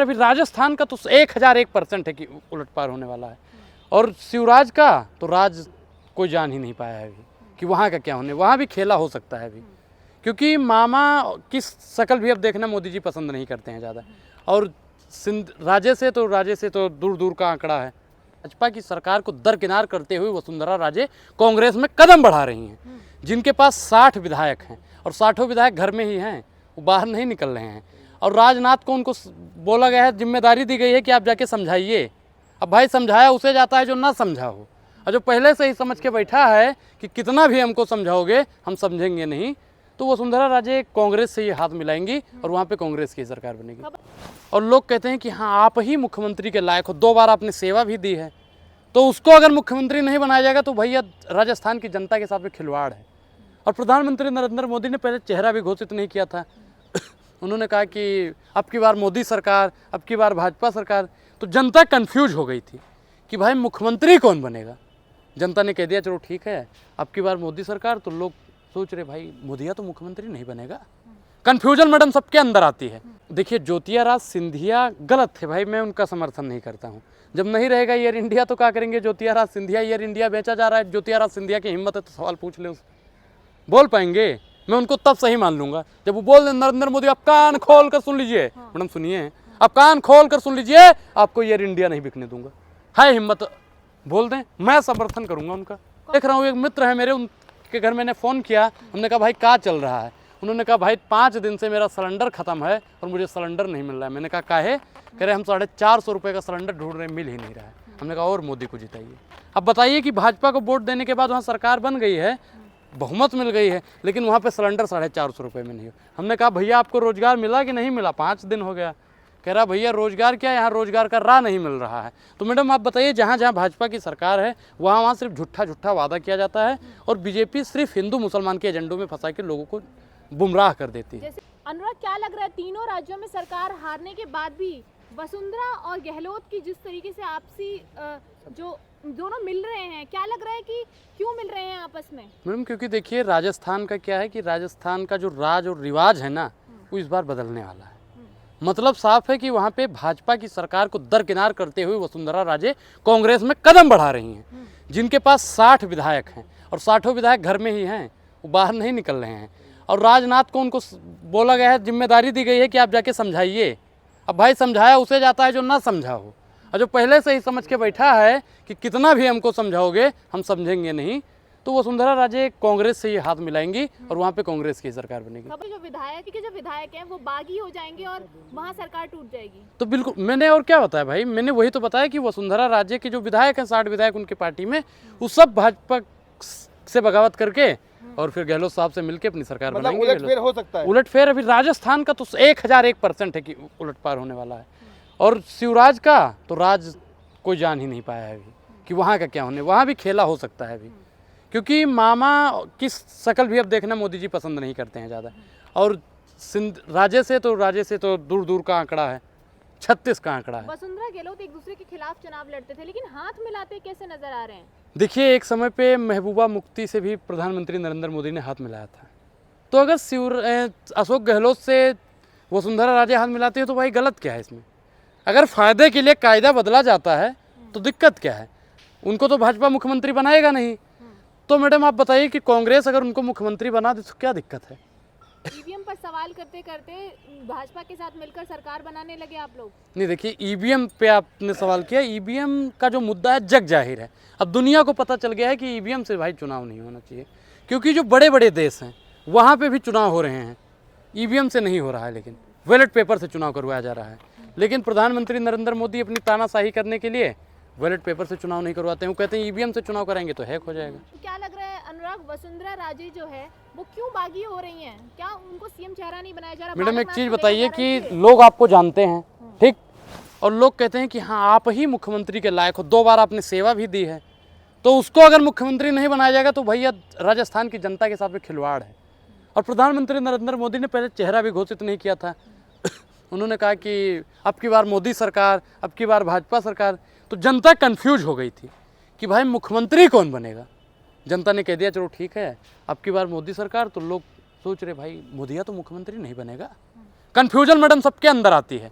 अभी राजस्थान का तो 1001% है कि उलटपार होने वाला है, और शिवराज का तो राज कोई जान ही नहीं पाया है अभी कि वहाँ का क्या होने, वहाँ भी खेला हो सकता है अभी, क्योंकि मामा की शक्ल भी अब देखना मोदी जी पसंद नहीं करते हैं ज़्यादा। और राजे से तो दूर दूर का आंकड़ा है। भाजपा की सरकार को दरकिनार करते हुए वसुंधरा राजे कांग्रेस में कदम बढ़ा रही हैं, जिनके पास 60 विधायक हैं और 60 विधायक घर में ही हैं, वो बाहर नहीं निकल रहे हैं। और राजनाथ को उनको बोला गया है, जिम्मेदारी दी गई है कि आप जाके समझाइए। अब भाई समझाया उसे जाता है जो ना समझा हो, और जो पहले से ही समझ के बैठा है कि कितना भी हमको समझाओगे हम समझेंगे नहीं, तो वसुंधरा राजे कांग्रेस से ये हाथ मिलाएंगी और वहाँ पे कांग्रेस की सरकार बनेगी। और लोग कहते हैं कि हाँ आप ही मुख्यमंत्री के लायक हो, 2 बार आपने सेवा भी दी है, तो उसको अगर मुख्यमंत्री नहीं बनाया जाएगा तो भैया राजस्थान की जनता के साथ में खिलवाड़ है। और प्रधानमंत्री नरेंद्र मोदी ने पहले चेहरा भी घोषित नहीं किया था। उन्होंने कहा कि अब की बार मोदी सरकार, अब की बार भाजपा सरकार, तो जनता कंफ्यूज हो गई थी कि भाई मुख्यमंत्री कौन बनेगा। जनता ने कह दिया चलो ठीक है अब की बार मोदी सरकार, तो लोग सोच रहे भाई मोदिया तो मुख्यमंत्री नहीं बनेगा। कन्फ्यूजन मैडम सबके अंदर आती है। देखिए ज्योतिरादित्य सिंधिया गलत थे भाई, मैं उनका समर्थन नहीं करता हूँ। जब नहीं रहेगा एयर इंडिया तो क्या करेंगे ज्योतिरादित्य सिंधिया, एयर इंडिया बेचा जा रहा है, ज्योतिरादित्य सिंधिया की हिम्मत है तो सवाल पूछ ले, बोल पाएंगे? मैं उनको तब सही मान लूंगा जब वो बोल दे नरेंद्र मोदी आप कान खोल कर सुन लीजिए, मैडम सुनिए, आप कान खोल कर सुन लीजिए, आपको एयर इंडिया नहीं बिकने दूंगा, है हिम्मत बोल दें, मैं समर्थन करूंगा उनका। देख रहा हूँ एक मित्र है मेरे, उनके घर मैंने फ़ोन किया, हमने कहा भाई क्या चल रहा है? उन्होंने कहा भाई 5 दिन से मेरा सिलेंडर ख़त्म है और मुझे सिलेंडर नहीं मिल रहा है। मैंने कहा काहे? कह रहे हम 450 रुपये का सिलेंडर ढूंढ रहे हैं, मिल ही नहीं रहा है। हमने कहा और मोदी को जिताइए। अब बताइए कि भाजपा को वोट देने के बाद वहाँ सरकार बन गई है, बहुमत मिल गई है, लेकिन वहाँ पे सिलेंडर 450 रुपये में नहीं हो। हमने कहा भैया आपको रोजगार मिला कि नहीं मिला? 5 दिन हो गया। कह रहा भैया रोजगार क्या, यहाँ रोजगार का राह नहीं मिल रहा है। तो मैडम आप बताइए, जहाँ जहाँ भाजपा की सरकार है वहाँ सिर्फ झूठा वादा किया जाता है, और बीजेपी सिर्फ हिंदू मुसलमान के एजेंडों में फंसा के लोगों को गुमराह कर देती है। जैसे अनुराग, क्या लग रहा है तीनों राज्यों में सरकार हारने के बाद भी वसुंधरा और गहलोत की जिस तरीके से आपसी जो दोनों मिल रहे हैं, क्या लग रहा है कि क्यों मिल रहे हैं आपस में? मैडम क्योंकि देखिए राजस्थान का क्या है कि राजस्थान का जो राज और रिवाज है ना, वो इस बार बदलने वाला है। मतलब साफ है कि वहाँ पे भाजपा की सरकार को दरकिनार करते हुए वसुंधरा राजे कांग्रेस में कदम बढ़ा रही हैं, जिनके पास 60 विधायक हैं और 60 विधायक घर में ही हैं, वो बाहर नहीं निकल रहे हैं। और राजनाथ को उनको बोला गया है, जिम्मेदारी दी गई है कि आप जाके समझाइए। अब भाई समझाया उसे जाता है जो ना समझा हो, और जो पहले से ही समझ के बैठा है कि कितना भी हमको समझाओगे हम समझेंगे नहीं, तो वसुंधरा राजे कांग्रेस से ये हाथ मिलाएंगी और वहाँ पे कांग्रेस की सरकार बनेगी। जो विधायक हैं वो बागी हो जाएंगे और वहाँ सरकार टूट जाएगी। तो बिल्कुल मैंने और क्या बताया भाई, मैंने वही तो बताया कि वसुंधरा राजे के जो विधायक हैं, 60 विधायक उनकी पार्टी में, वो सब भाजपा से बगावत करके और फिर गहलोत साहब से मिलकर अपनी सरकार बनाएंगे। उलटफेर हो सकता है। उलटफेर अभी राजस्थान का तो 1001% है कि उलटपार होने वाला है, और शिवराज का तो राज कोई जान ही नहीं पाया है अभी कि वहाँ का क्या होने, वहाँ भी खेला हो सकता है अभी, क्योंकि मामा की शक्ल भी अब देखना मोदी जी पसंद नहीं करते हैं ज़्यादा। और राजे से तो दूर दूर का आंकड़ा है, 36 का आंकड़ा है। वसुंधरा गहलोत एक दूसरे के खिलाफ चुनाव लड़ते थे, लेकिन हाथ मिलाते कैसे नजर आ रहे हैं? देखिए एक समय पे महबूबा मुफ्ती से भी प्रधानमंत्री नरेंद्र मोदी ने हाथ मिलाया था, तो अगर अशोक गहलोत से वसुंधरा राजे हाथ मिलाते हैं तो भाई गलत क्या है इसमें? अगर फ़ायदे के लिए कायदा बदला जाता है तो दिक्कत क्या है? उनको तो भाजपा मुख्यमंत्री बनाएगा नहीं, तो मैडम आप बताइए कि कांग्रेस अगर उनको मुख्यमंत्री बना दे तो क्या दिक्कत है? ईवीएम पर सवाल करते करते भाजपा के साथ मिलकर सरकार बनाने लगे आप लोग। नहीं देखिए ईवीएम पे आपने सवाल किया, ईवीएम का जो मुद्दा है जग जाहिर है, अब दुनिया को पता चल गया है कि ईवीएम से भाई चुनाव नहीं होना चाहिए, क्योंकि जो बड़े बड़े देश हैं वहाँ पे भी चुनाव हो रहे हैं, ईवीएम से नहीं हो रहा है, लेकिन बैलेट पेपर से चुनाव करवाया जा रहा है। लेकिन प्रधानमंत्री नरेंद्र मोदी अपनी तानाशाही करने के लिए बैलेट पेपर से चुनाव नहीं करवाते हैं, वो कहते हैं ईवीएम से चुनाव कराएंगे तो हैक हो जाएगा। क्या लग रहा है अनुराग, वसुंधरा राजे जो है वो क्यों बागी हो रही हैं? क्या उनको सीएम चेहरा नहीं बनाया जा रहा? मैडम एक चीज़ बताइए कि लोग आपको जानते हैं ठीक, और लोग कहते हैं कि हाँ आप ही मुख्यमंत्री के लायक हो, 2 बार आपने सेवा भी दी है, तो उसको अगर मुख्यमंत्री नहीं बनाया जाएगा तो भैया राजस्थान की जनता के साथ में खिलवाड़ है। और प्रधानमंत्री नरेंद्र मोदी ने पहले चेहरा भी घोषित नहीं किया था। उन्होंने कहा कि अब की बार मोदी सरकार, अब की बार भाजपा सरकार, तो जनता कंफ्यूज हो गई थी कि भाई मुख्यमंत्री कौन बनेगा। जनता ने कह दिया चलो ठीक है अब की बार मोदी सरकार, तो लोग सोच रहे भाई मोदिया तो मुख्यमंत्री नहीं बनेगा। कन्फ्यूजन मैडम सबके अंदर आती है।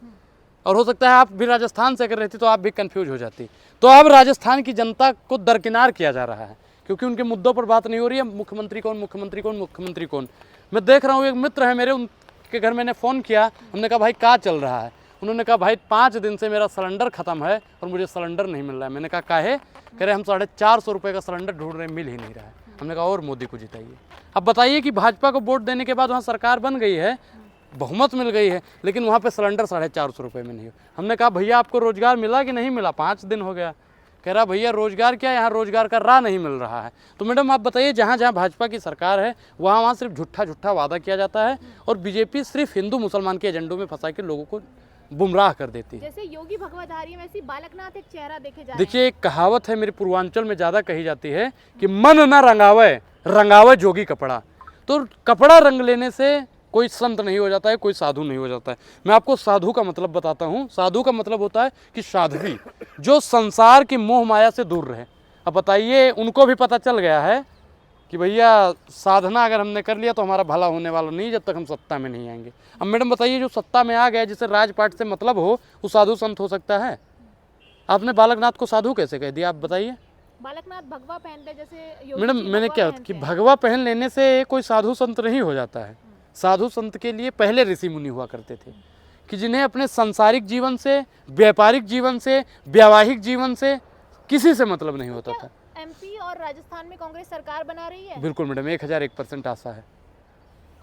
और हो सकता है आप भी राजस्थान से अगर रहती तो आप भी कंफ्यूज हो जाती। तो अब राजस्थान की जनता को दरकिनार किया जा रहा है क्योंकि उनके मुद्दों पर बात नहीं हो रही है। मुख्यमंत्री कौन, मुख्यमंत्री कौन, मुख्यमंत्री कौन। मैं देख रहा हूँ एक मित्र है मेरे, उनके घर मैंने फ़ोन किया, हमने कहा भाई क्या चल रहा है। उन्होंने कहा भाई 5 दिन से मेरा सिलेंडर ख़त्म है और मुझे सिलेंडर नहीं मिल रहा है। मैंने कहा काहे? कह रहे हम 450 रुपये का सिलेंडर ढूंढ रहे हैं, मिल ही नहीं रहा है। हमने कहा और मोदी को जिताइए। अब बताइए कि भाजपा को वोट देने के बाद वहाँ सरकार बन गई है, बहुमत मिल गई है, लेकिन वहाँ पे सिलेंडर 450 रुपये में नहीं हो। हमने कहा भैया आपको रोज़गार मिला कि नहीं मिला? 5 दिन हो गया। कह रहा भैया रोज़गार क्या, यहाँ रोज़गार का राह नहीं मिल रहा है। तो मैडम आप बताइए, जहाँ जहाँ भाजपा की सरकार है वहाँ सिर्फ झूठा वादा किया जाता है और बीजेपी सिर्फ हिंदू मुसलमान के एजेंडों में फंसा के लोगों को गुमराह कर देती है। जैसे योगी भगवधारी में वैसे बालकनाथ एक चेहरा देखे जा रहे हैं। देखिए एक कहावत है मेरे पूर्वांचल में ज़्यादा कही जाती है कि मन न रंगावे, रंगावे जोगी कपड़ा। तो कपड़ा रंग लेने से कोई संत नहीं हो जाता है, कोई साधु नहीं हो जाता है। मैं आपको साधु का मतलब बताता हूँ। साधु का मतलब होता है कि साध्वी, जो संसार की मोह माया से दूर रहे। अब बताइए उनको भी पता चल गया है कि भैया साधना अगर हमने कर लिया तो हमारा भला होने वाला नहीं जब तक हम सत्ता में नहीं आएंगे। अब मैडम बताइए जो सत्ता में आ गया, जिसे राजपाट से मतलब हो, वो साधु संत हो सकता है? आपने बालकनाथ को साधु कैसे कह दिया? आप बताइए। बालकनाथ भगवा पहनते जैसे योगी मैडम जी मैंने भगवा क्या पहनते कि हैं। भगवा पहन लेने से कोई साधु संत नहीं हो जाता है। साधु संत के लिए पहले ऋषि मुनि हुआ करते थे कि जिन्हें अपने सांसारिक जीवन से, व्यापारिक जीवन से, वैवाहिक जीवन से किसी से मतलब नहीं होता था। एमपी और राजस्थान में कांग्रेस सरकार बना रही है। बिल्कुल मैडम, 1001% आशा है।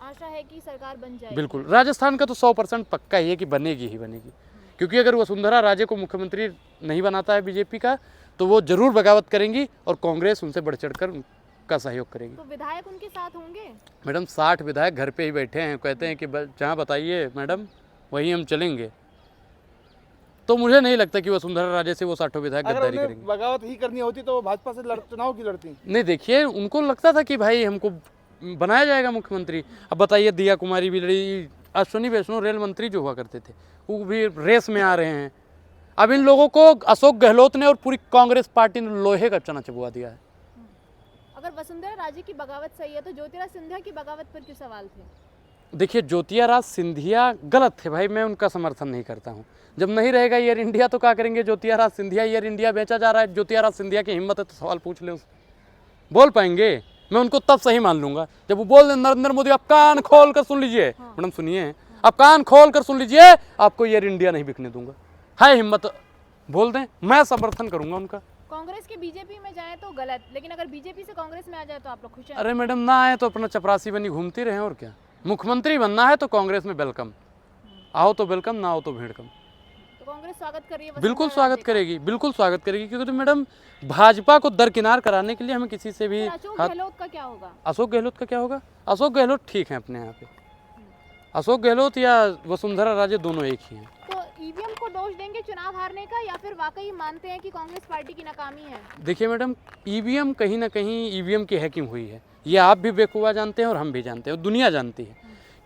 आशा है कि सरकार बन जाएगी। बिल्कुल, राजस्थान का तो 100% पक्का ही है कि बनेगी ही बनेगी। क्योंकि अगर वसुंधरा राजे को मुख्यमंत्री नहीं बनाता है बीजेपी का, तो वो जरूर बगावत करेंगी और कांग्रेस उनसे बढ़ चढ़कर उनका सहयोग करेगी। तो विधायक उनके साथ होंगे? मैडम 60 विधायक घर पे ही बैठे हैं, कहते हैं कि जहाँ बताइए मैडम वहीं हम चलेंगे। तो मुझे नहीं लगता कि वसुंधरा राजे से वो 60 विधायक गद्दारी करेंगे। बगावत ही करनी होती तो वो भाजपा से चुनाव की लड़ती। नहीं देखिए, उनको लगता था कि भाई हमको बनाया जाएगा मुख्यमंत्री। अब बताइए दिया कुमारी भी लड़ी, अश्विनी वैष्णव रेल मंत्री जो हुआ करते थे वो भी रेस में आ रहे हैं। अब इन लोगों को अशोक गहलोत ने और पूरी कांग्रेस पार्टी ने लोहे का चना चबुआ दिया है। अगर वसुंधरा राजे की बगावत सही है तो ज्योतिराज सिंधिया की बगावत पर क्यों सवाल थे? देखिए ज्योतिराज सिंधिया गलत थे भाई, मैं उनका समर्थन नहीं करता हूँ। जब नहीं रहेगा एयर इंडिया तो क्या करेंगे ज्योतिराज सिंधिया? एयर इंडिया बेचा जा रहा है, ज्योतिराज सिंधिया की हिम्मत है तो सवाल पूछ ले उससे, बोल पाएंगे? मैं उनको तब सही मान लूंगा जब वो बोल दे नरेंद्र मोदी आप कान खोल कर सुन लीजिए। मैडम सुनिए, आप कान खोल कर सुन लीजिए, आपको एयर इंडिया नहीं बिकने दूंगा। है हिम्मत बोल दें, मैं समर्थन करूंगा उनका। कांग्रेस के बीजेपी में जाए तो गलत, लेकिन अगर बीजेपी से कांग्रेस में आ जाए तो आप लोग खुश हैं? अरे मैडम ना आए तो अपना चपरासी बनी घूमती रहे और क्या। मुख्यमंत्री बनना है तो कांग्रेस में वेलकम, आओ तो वेलकम, ना आओ तो भेड़ कम। तो कांग्रेस स्वागत करिए? बिल्कुल स्वागत करेगी, बिल्कुल स्वागत करेगी। क्योंकि तो मैडम भाजपा को दरकिनार कराने के लिए हमें किसी से भी अशोक गहलोत का क्या होगा? अशोक गहलोत का क्या होगा? अशोक गहलोत ठीक है अपने यहाँ पे। अशोक गहलोत या वसुंधरा राजे दोनों एक ही हैं। तो ईवीएम को दोष देंगे चुनाव हारने का, या फिर वाकई मानते हैं कि कांग्रेस पार्टी की नाकामी है? देखिए मैडम, ईवीएम कहीं ना कहीं ईवीएम की हैकिंग हुई है, ये आप भी बेखूबा जानते हैं और हम भी जानते हैं और दुनिया जानती है।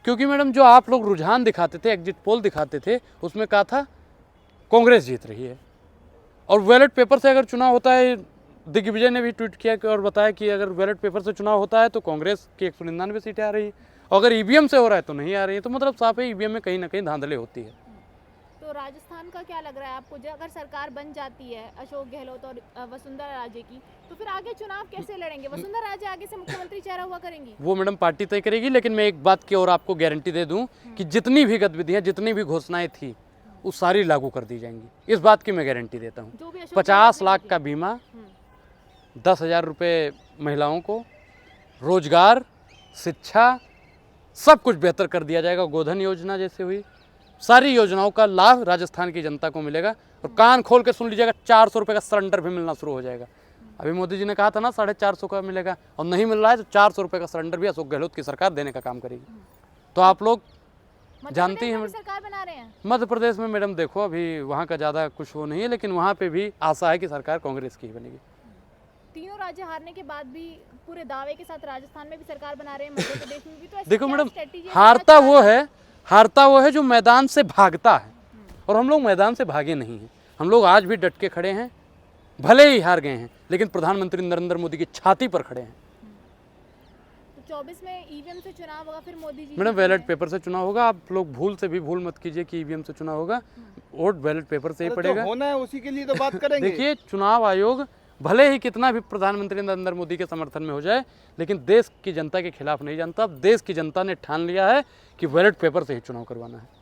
क्योंकि मैडम जो आप लोग रुझान दिखाते थे, एग्जिट पोल दिखाते थे, उसमें कहा था कांग्रेस जीत रही है। और बैलेट पेपर से अगर चुनाव होता है, दिग्विजय ने भी ट्वीट किया और बताया कि अगर बैलेट पेपर से चुनाव होता है तो कांग्रेस की 199 सीटें आ रही है, और अगर ईवीएम से हो रहा है तो नहीं आ रही है। तो मतलब साफ है ईवीएम में कहीं ना कहीं धांधले होती है। तो राजस्थान का क्या लग रहा है आपको? जो अगर सरकार बन जाती है अशोक गहलोत और वसुंधरा राजे की, तो फिर आगे चुनाव कैसे लड़ेंगे? वसुंधरा राजे आगे से मुख्यमंत्री चेहरा हुआ करेंगी? वो मैडम पार्टी तय करेगी, लेकिन मैं एक बात की और आपको गारंटी दे दूं कि जितनी भी गतिविधियां, जितनी भी घोषणाएं थी वो सारी लागू कर दी जाएंगी। इस बात की मैं गारंटी देता हूँ। जो भी अशोक 50 गहलोत ने लाख की। का बीमा, 10,000 रुपये महिलाओं को, रोजगार, शिक्षा, सब कुछ बेहतर कर दिया जाएगा। गोधन योजना जैसे हुई, सारी योजनाओं का लाभ राजस्थान की जनता को मिलेगा। और कान खोल के सुन लीजिएगा, 400 रुपये का सिलेंडर भी मिलना शुरू हो जाएगा। अभी मोदी जी ने कहा था ना 450 का मिलेगा, और नहीं मिल रहा है तो 400 रुपये का सिलेंडर भी अशोक गहलोत की सरकार देने का काम करेगी। तो आप लोग जानती हैं सरकार बना रहे हैं मध्य प्रदेश में मैडम, देखो अभी वहाँ का ज़्यादा कुछ वो नहीं है, लेकिन वहाँ पे भी आशा है कि सरकार कांग्रेस की ही बनेगी। तीनों राज्य हारने के बाद भी पूरे दावे के साथ राजस्थान में भी सरकार बना रहे हैं, मध्य प्रदेश में भी। तो ऐसी देखो क्या मैडम, strategy है? हारता वो है जो मैदान से भागता है, और हम लोग मैदान से भागे नहीं हैं। हम लोग आज भी डट के खड़े हैं, भले ही हार गए हैं, लेकिन प्रधानमंत्री नरेंद्र मोदी की छाती पर खड़े हैं। तो 2024 में ईवीएम से चुनाव होगा, फिर मोदी जी मैडम जीतेंगे। बैलेट पेपर से चुनाव होगा। आप लोग भूल से भी भूल मत कीजिए कि ईवीएम से चुनाव होगा। वोट बैलेट पेपर से ही अरे पड़ेगा। जो होना है उसी के लिए तो बात करेंगे। देखिए, चुनाव आयोग भले ही कितना भी प्रधानमंत्री नरेंद्र मोदी के समर्थन में हो जाए, लेकिन देश की जनता के खिलाफ नहीं जानता। अब देश की जनता ने ठान लिया है कि बैलेट पेपर से ही चुनाव करवाना है।